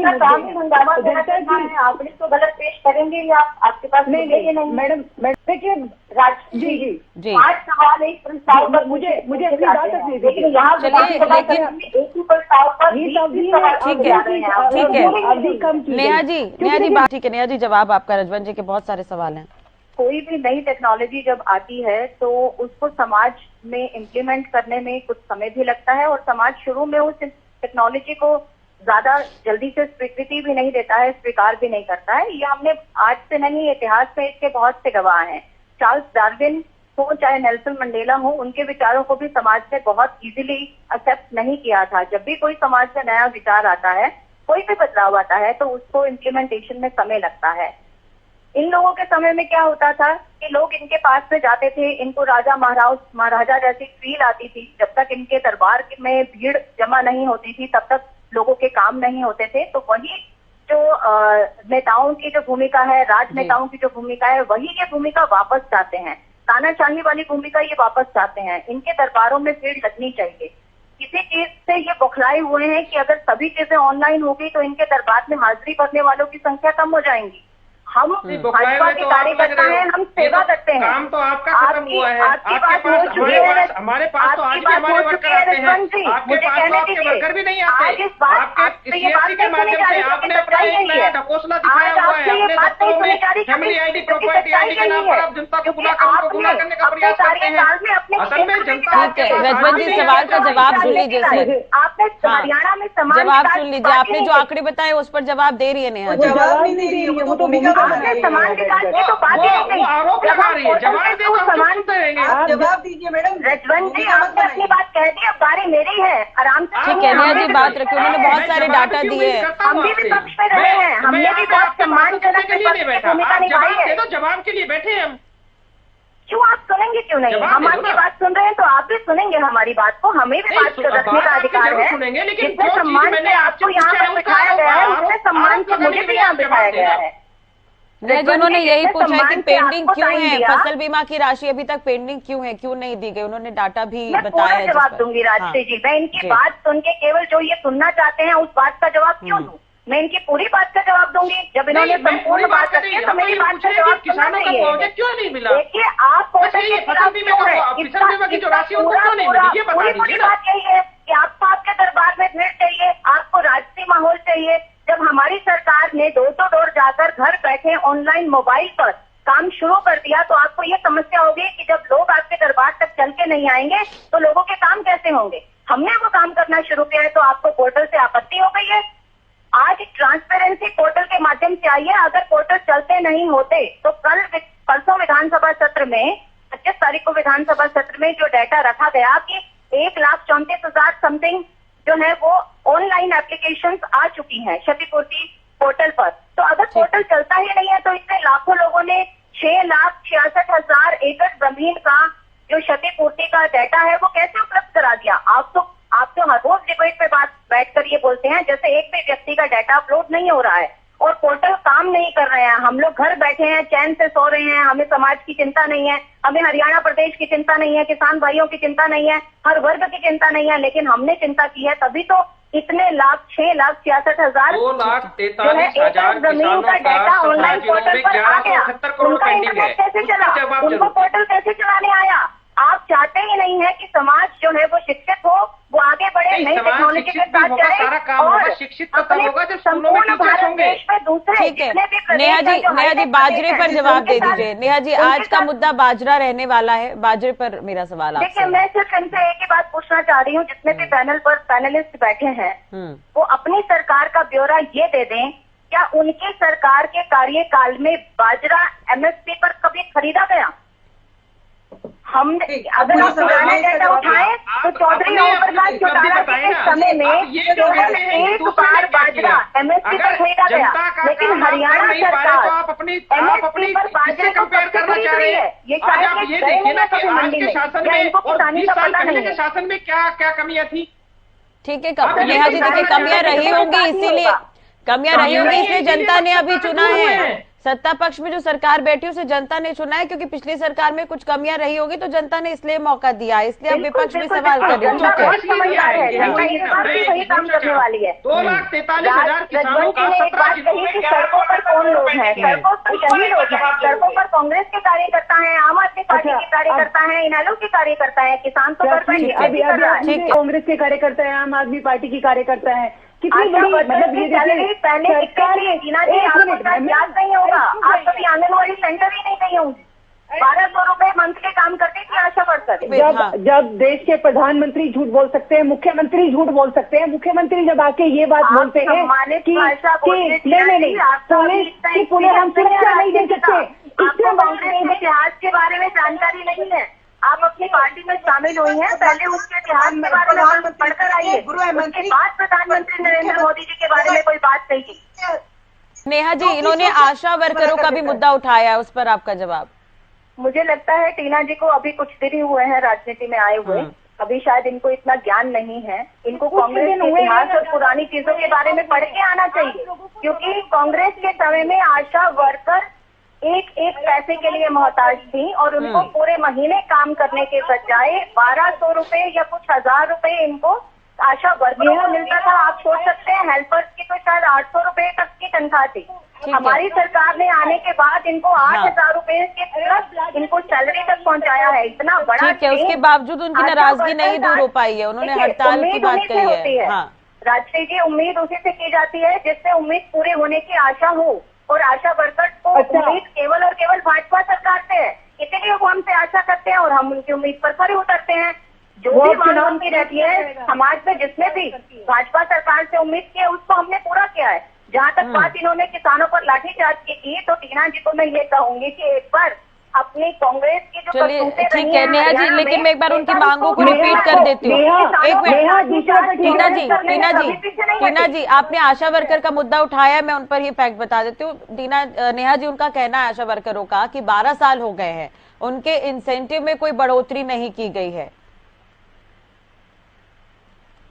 अपना काम ही हंगामा करना है, आप तो गलत पेश करेंगे या आपके पास नहीं। मैडम देखिए जी जी जी 5 सवाल एक प्रस्ताव पर मुझे अपनी बात रखनी थी, लेकिन यहाँ एक ही प्रस्ताव पर ठीक है नेहा जी ठीक है नेहा जी, जवाब आपका। रजवन जी के बहुत सारे सवाल हैं। कोई भी नई टेक्नोलॉजी जब आती है तो उसको समाज में इम्प्लीमेंट करने में कुछ समय भी लगता है, और समाज शुरू में उस टेक्नोलॉजी को ज्यादा जल्दी से स्वीकृति भी नहीं देता है, स्वीकार भी नहीं करता है। ये हमने आज से नहीं, इतिहास में इसके बहुत से गवाह हैं। चार्ल्स डार्विन हो चाहे नेल्सन मंडेला हो, उनके विचारों को भी समाज ने बहुत इजीली एक्सेप्ट नहीं किया था। जब भी कोई समाज में नया विचार आता है, कोई भी बदलाव आता है, तो उसको इम्प्लीमेंटेशन में समय लगता है। इन लोगों के समय में क्या होता था कि लोग इनके पास में जाते थे, इनको राजा महाराजा जैसी फील आती थी। जब तक इनके दरबार में भीड़ जमा नहीं होती थी, तब तक लोगों के काम नहीं होते थे। तो वही जो नेताओं की जो भूमिका है, राजनेताओं की जो भूमिका है, वही ये भूमिका वापस चाहते हैं। तानाशाही वाली भूमिका ये वापस चाहते हैं। इनके दरबारों में भीड़ लगनी चाहिए। किसी चीज से ये बौखलाए हुए हैं कि अगर सभी चीजें ऑनलाइन होगी तो इनके दरबार में हाजिरी भरने वालों की संख्या कम हो जाएंगी। हम भाजपा के कार्यकर्ता हैं, हम सेवा करते हैं। काम तो आपका खत्म हुआ है। आपकी बात हो चुकी है, हमारे पास तो आज भी हमारे वर्कर आते हैं, आपके पास तो आपके वर्कर भी नहीं आते। आपके सीएससी के माध्यम से आपने अपना एक नया ढकोसला दिखाया हुआ है। अपने दफ्तरों में फैमिली आईडी, प्रॉपर्टी आईडी के नाम पर आप जनता को गुमराह करने का प्रयास करते हैं। असल में जनता रजवन जी सवाल का जवाब सुन लीजिए सर। आपने हरियाणा में जवाब सुन लीजिए। आपने जो आंकड़े बताए उस पर जवाब दे रही है नेहा जी। जवाब नहीं दे रही है, वो तो भूमिका समान विकास की तो बात ही नहीं। आरोप लगा रही है, जवाब दीजिए मैडम। रजवन जी आपने अपनी बात कह दी, अब बारी मेरी है, आराम से। ठीक है नेहा जी बात रखिए, उन्होंने बहुत सारे डाटा दिए हैं। हम भी विपक्ष में रहे हैं, हमने भी बहुत सम्मानजनक भूमिका निभाई है। तो जवाब के लिए बैठे हम। क्यों आप सुनेंगे क्यों नहीं? हम आपकी बात सुन रहे हैं तो आप भी सुनेंगे हमारी बात को। हमें भी बात रखने का अधिकार है। जितने सम्मान से आपको यहाँ पर बिठाया गया है, उतने सम्मान से मुझे भी यहाँ बिठाया गया है। नहीं जी, उन्होंने यही पूछा है कि पेंडिंग क्यों है, फसल बीमा की राशि अभी तक पेंडिंग क्यों है, क्यों नहीं दी गई। उन्होंने डाटा भी बताया है। जवाब दूंगी राजश्री जी। मैं इनकी बात सुन के केवल जो ये सुनना चाहते हैं उस बात का जवाब क्यों दूं? मैं इनकी पूरी बात का जवाब दूंगी। जब इन्होंने संपूर्ण बात रखी है तो मेरी बात का जवाब किसानों का मुआवजा क्यों नहीं मिला? देखिए आप पोर्टल के खिलाफ क्यों है? पूरी बात यही है कि आपको आपके दरबार में भीड़ चाहिए, आपको राजनीतिक माहौल चाहिए। जब हमारी सरकार ने डोर टू डोर जाकर घर बैठे ऑनलाइन मोबाइल पर काम शुरू कर दिया, तो आपको ये समस्या होगी कि जब लोग आपके दरबार तक चल के नहीं आएंगे तो लोगों के काम कैसे होंगे। हमने वो काम करना शुरू किया है तो आपको पोर्टल से आपत्ति हो गई है। आज ट्रांसपेरेंसी पोर्टल के माध्यम से आई है। अगर पोर्टल चलते नहीं होते तो परसों विधानसभा सत्र में 25 तारीख को विधानसभा सत्र में जो डाटा रखा गया कि 1,34,000 समथिंग जो है वो ऑनलाइन एप्लीकेशंस आ चुकी हैं क्षतिपूर्ति पोर्टल पर। तो अगर पोर्टल चलता ही नहीं है तो इसमें लाखों लोगों ने 6,66,000 एकड़ जमीन का जो क्षतिपूर्ति का डाटा है वो कैसे उपलब्ध करा दिया। आप तो हर रोज डिबेट पे बैठकर ये बोलते हैं जैसे एक भी व्यक्ति का डाटा अपलोड नहीं हो रहा है और पोर्टल काम नहीं कर रहे हैं। हम लोग घर बैठे हैं, चैन से सो रहे हैं, हमें समाज की चिंता नहीं है, हमें हरियाणा प्रदेश की चिंता नहीं है, किसान भाइयों की चिंता नहीं है, हर वर्ग की चिंता नहीं है। लेकिन हमने चिंता की है, तभी तो इतने 6,66,000 जमीन का डाटा ऑनलाइन पोर्टल पर आ गया। उनका इंटरनेट कैसे चला, उनको पोर्टल कैसे चलाने आया? आप चाहते ही नहीं है कि समाज जो है वो शिक्षित हो, वो आगे बढ़े, नई टेक्नोलॉजी के साथ चले और शिक्षित होगा संपूर्ण भारत देश में दूसरे जितने भी नेहा जी बाजरे पर जवाब दे दीजिए। नेहा जी आज का मुद्दा बाजरा रहने वाला है, बाजरे पर मेरा सवाल आपसे। देखिए मैं सिर्फ इनसे एक ही बात पूछना चाह रही हूँ, जितने भी पैनल पर पैनलिस्ट बैठे हैं वो अपनी सरकार का ब्यौरा ये दे दें, क्या उनकी सरकार के कार्यकाल में बाजरा एमएसपी पर कभी खरीदा गया? हम अगर आप पुराना डाटा उठाएं तो चौधरी ओमप्रकाश चौटाला के समय में केवल एक बार बाजरा एमएसपी पर खरीदा गया, लेकिन हरियाणा सरकार एमएसपी पर बाजरे को कब से खरीद रही है? ये शायद ये देखिए ना कि आज के शासन में और 20 साल पहले के शासन में क्या क्या कमियां थी। ठीक है नेहा जी देखिए कमियां रही होंगी, इसीलिए कमियां रही होंगी, इसलिए जनता ने अभी चुना है। सत्ता पक्ष में जो सरकार बैठी उसे जनता ने चुना है, क्योंकि पिछली सरकार में कुछ कमियां रही होगी तो जनता ने इसलिए मौका दिया, इसलिए अब विपक्ष भी सवाल कर रही है। सही काम करने वाली है। 2,43,000 किसानों का एक बात कही कि सड़कों पर कौन लोग हैं, सड़कों पर यही लोग हैं, सड़कों पर कांग्रेस के कार्यकर्ता हैं, आम आदमी पार्टी के कार्यकर्ता हैं, इनेलो के कार्यकर्ता हैं, किसान तो कर कांग्रेस के कार्यकर्ता है, आम आदमी पार्टी के कार्यकर्ता है। कितनी बड़ी मतलब ये देखिए पहले याद नहीं होगा, आप कभी आंगनबाड़ी सेंटर ही नहीं गई होंगी। 1200 रुपए मंथली काम करती थी आशा वर्कर। जब देश के प्रधानमंत्री झूठ बोल सकते हैं, मुख्यमंत्री झूठ बोल सकते हैं, मुख्यमंत्री जब आके ये बात बोलते हैं कि नहीं पुलिस हम सुरक्षा नहीं दे सकते, कांग्रेस के इतिहास के बारे में जानकारी नहीं है। आप अपनी पार्टी में शामिल हुई हैं, पहले उसके इतिहास के बारे में पढ़कर आइए, उसके बाद प्रधानमंत्री नरेंद्र मोदी जी के बारे में कोई बात कही। नेहा जी, इन्होंने आशा वर्करों का भी मुद्दा उठाया, उस पर आपका जवाब? मुझे लगता है टीना जी को अभी कुछ दिन ही हुए हैं राजनीति में आए हुए, अभी शायद इनको इतना ज्ञान नहीं है। इनको कांग्रेस के इतिहास और पुरानी चीजों के बारे में पढ़ के आना चाहिए, क्योंकि कांग्रेस के समय में आशा वर्कर एक एक पैसे के लिए मोहताज थी और उनको पूरे महीने काम करने के बजाय 1200 रुपए या कुछ 1000 रुपए इनको आशा वर्करों को मिलता था। आप सोच सकते हैं हेल्पर्स की तो शायद 800 रुपए तक की तनख्वाह थी। हमारी सरकार ने आने के बाद इनको 8,000 रुपए के प्लस इनको सैलरी तक पहुंचाया है। इतना बड़ा, ठीक है, उसके बावजूद उनकी नाराजगी नहीं दूर हो पाई है, उन्होंने हड़ताल की बात कही है। हाँ राजश्री जी, उम्मीद उसी से की जाती है जिससे उम्मीद पूरे होने की आशा हो, और आशा वर्कर्स को उम्मीद केवल और केवल भाजपा सरकार से है, इसीलिए वो हमसे आशा करते हैं और हम उनकी उम्मीद पर खरे उतरते हैं। जो भी मांग उनकी रहती है समाज में, जिसने भी भाजपा सरकार से उम्मीद की है उसको हमने पूरा किया है। जहाँ तक बात इन्होंने किसानों पर लाठीचार्ज की थी, तो टीना जी को मैं ये कहूंगी कि एक बार अपनी कांग्रेस की जो ठीक है नेहा जी, लेकिन मैं एक बार उनकी मांगों को रिपीट कर देती हूँ। एक मिनट टीना जी, आपने आशा वर्कर का मुद्दा उठाया है, मैं उन पर ही फैक्ट बता देती हूँ। नेहा जी, उनका कहना है आशा वर्करों का कि 12 साल हो गए हैं, उनके इंसेंटिव में कोई बढ़ोतरी नहीं की गई है।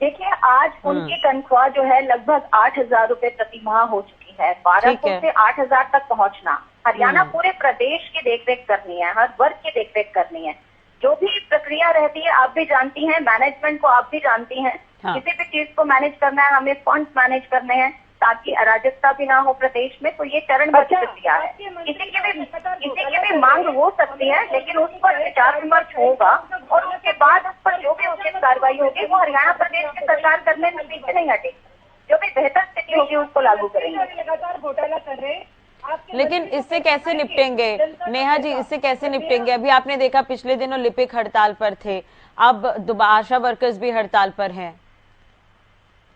देखिए, आज उनकी तनख्वाह जो है लगभग 8,000 रुपए प्रति माह हो चुकी है। 1200 से 8,000 तक पहुंचना, हरियाणा पूरे प्रदेश की देखरेख करनी है, हर वर्ग की देखरेख करनी है। जो भी प्रक्रिया रहती है आप भी जानती हैं, मैनेजमेंट को आप भी जानती हैं। हाँ। किसी भी चीज को मैनेज करना है, हमें फंड्स मैनेज करने हैं ताकि अराजकता भी ना हो प्रदेश में, तो ये चरणबद्ध प्रक्रिया है। किसी की भी मांग हो सकती है, लेकिन उस पर विचार विमर्श होगा और उसके बाद उस पर जो भी उचित कार्रवाई होगी वो हरियाणा प्रदेश की सरकार करने में पीछे नहीं हटेगी। जो भी बेहतर स्थिति होगी उसको लागू करेंगे। लगातार घोटाला कर रहे हैं, लेकिन इससे कैसे निपटेंगे नेहा जी, इससे कैसे निपटेंगे? अभी आपने देखा पिछले दिनों लिपिक हड़ताल पर थे, अब आशा वर्कर्स भी हड़ताल पर हैं।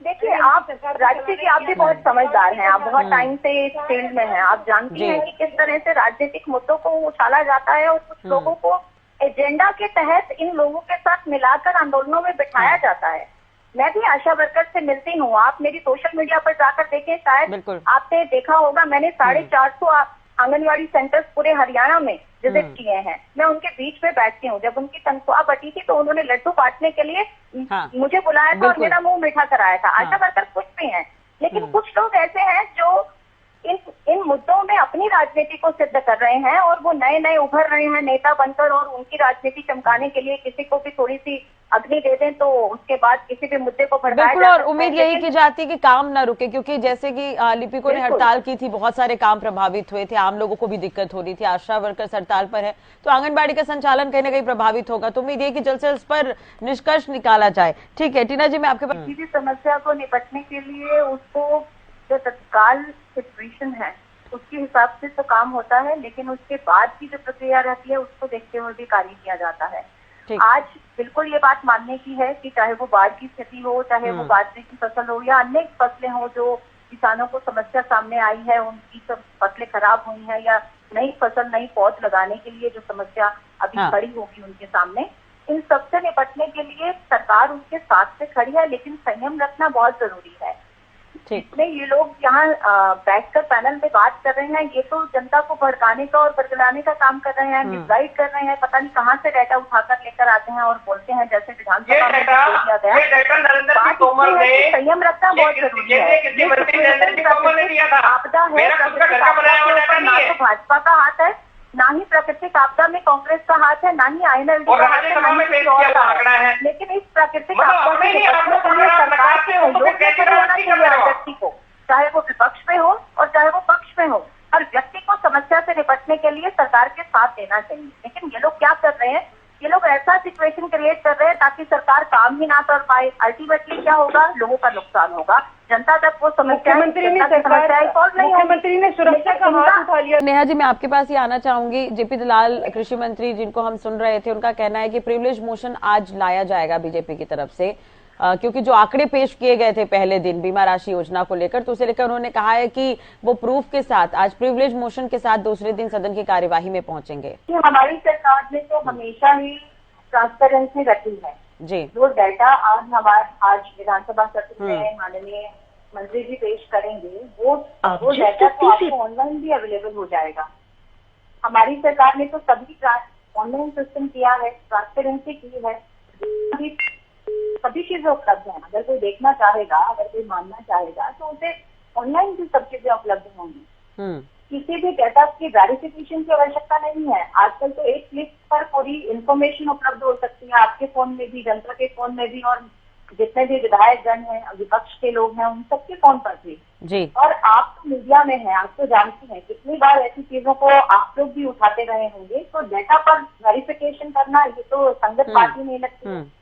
देखिए, आप राजनीति की आप भी बहुत समझदार हैं, आप बहुत टाइम से इस फील्ड में हैं, आप जानती हैं कि किस तरह से राजनीतिक मुद्दों को उछाला जाता है और कुछ लोगों को एजेंडा के तहत इन लोगों के साथ मिलाकर आंदोलनों में बिठाया जाता है। मैं भी आशा वर्कर से मिलती हूँ, आप मेरी सोशल मीडिया पर जाकर देखें, शायद आपने देखा होगा, मैंने 450 आंगनवाड़ी सेंटर्स पूरे हरियाणा में विजिट किए हैं। मैं उनके बीच में बैठती हूँ। जब उनकी तनख्वाह बटी थी तो उन्होंने लड्डू बांटने के लिए मुझे बुलाया था और मेरा मुंह मीठा कराया था। आशा वर्कर कुछ भी हैं, लेकिन कुछ लोग ऐसे हैं जो इन मुद्दों में अपनी राजनीति को सिद्ध कर रहे हैं और वो नए नए उभर रहे हैं नेता बनकर, और उनकी राजनीति चमकाने के लिए किसी को भी थोड़ी सी अग्नि दे दें तो उसके बाद किसी भी मुद्दे को भड़काया बिल्कुल, और उम्मीद यही की जाती है कि काम ना रुके, क्योंकि जैसे कि लिपिकों ने हड़ताल की थी, बहुत सारे काम प्रभावित हुए थे, आम लोगों को भी दिक्कत हो रही थी। आशा वर्कर्स हड़ताल पर है तो आंगनबाड़ी का संचालन कहीं ना कहीं प्रभावित होगा, तो उम्मीद है कि जल्द से इस पर निष्कर्ष निकाला जाए। ठीक है टीना जी, मैं आपके किसी भी समस्या को निपटने के लिए उसको जो तत्काल सिचुएशन है उसके हिसाब से तो काम होता है, लेकिन उसके बाद की जो प्रक्रिया रहती है उसको देखते हुए भी कार्य किया जाता है। आज बिल्कुल ये बात मानने की है कि चाहे वो बाढ़ की स्थिति हो, चाहे वो बाजरे की फसल हो या अन्य फसलें हो जो किसानों को समस्या सामने आई है, उनकी सब फसलें खराब हुई हैं या नई फसल नई पौध लगाने के लिए जो समस्या अभी खड़ी होगी उनके सामने, इन सबसे निपटने के लिए सरकार उनके साथ से खड़ी है, लेकिन संयम रखना बहुत जरूरी है। जितने ये लोग यहाँ बैठकर पैनल में बात कर रहे हैं, ये तो जनता को भड़काने का और बरगलाने का काम कर रहे हैं, मिसगाइड कर रहे हैं, पता नहीं कहाँ से डाटा उठाकर लेकर आते हैं और बोलते हैं जैसे विधानसभा में किया गया। संयम रखना बहुत जरूरी है। आपदा है, ना तो भाजपा का हाथ है, ना ही प्राकृतिक आपदा में कांग्रेस का हाथ है, ना ही INLD का हाथ है, ना ही किसी और का है। लेकिन इस प्राकृतिक आपदा में निपटने के लिए सरकार के सहयोग होना चाहिए हर व्यक्ति को, चाहे वो विपक्ष में हो और चाहे वो पक्ष में हो। हर व्यक्ति को समस्या से निपटने के लिए सरकार के साथ देना चाहिए। लेकिन ये लोग क्या कर रहे हैं, ये लोग ऐसा सिचुएशन क्रिएट कर रहे हैं ताकि सरकार काम ही ना कर पाए। अल्टीमेटली क्या होगा, लोगों का नुकसान होगा, जनता तक वो समस्या, मुख्यमंत्री ने सुरक्षा का हाथ उठा लिया। नेहा जी, मैं आपके पास ही आना चाहूंगी। जेपी दलाल कृषि मंत्री जिनको हम सुन रहे थे, उनका कहना है कि प्रिविलेज मोशन आज लाया जाएगा बीजेपी की तरफ से, क्योंकि जो आंकड़े पेश किए गए थे पहले दिन बीमा राशि योजना को लेकर, तो उसे लेकर उन्होंने कहा है कि वो प्रूफ के साथ आज प्रिविलेज मोशन के साथ दूसरे दिन सदन की कार्यवाही में पहुंचेंगे। हमारी सरकार ने तो हमेशा ही ट्रांसपेरेंसी रखी है जी। जो डाटा आज विधानसभा सत्र में माननीय मंत्री जी पेश करेंगे, वो डाटा तो आपको ऑनलाइन भी अवेलेबल हो जाएगा। हमारी सरकार ने तो सभी ऑनलाइन सिस्टम किया है, ट्रांसपेरेंसी की है, सभी चीजें उपलब्ध हैं। अगर कोई देखना चाहेगा, अगर कोई मानना चाहेगा तो उसे ऑनलाइन भी सब चीजें उपलब्ध होंगी। किसी भी डाटा की वेरिफिकेशन की आवश्यकता नहीं है। आजकल तो एक क्लिक पर पूरी इंफॉर्मेशन उपलब्ध हो सकती है, आपके फोन में भी, जनता के फोन में भी, और जितने भी विधायक गण हैं, विपक्ष के लोग हैं, उन सबके फोन पर भी जी। और आप तो मीडिया में हैं, आप तो जानते हैं कितनी बार ऐसी चीजों को आप लोग भी उठाते रहे होंगे। तो डाटा पर वेरिफिकेशन करना ये तो संगत पार्टी नहीं लगती है।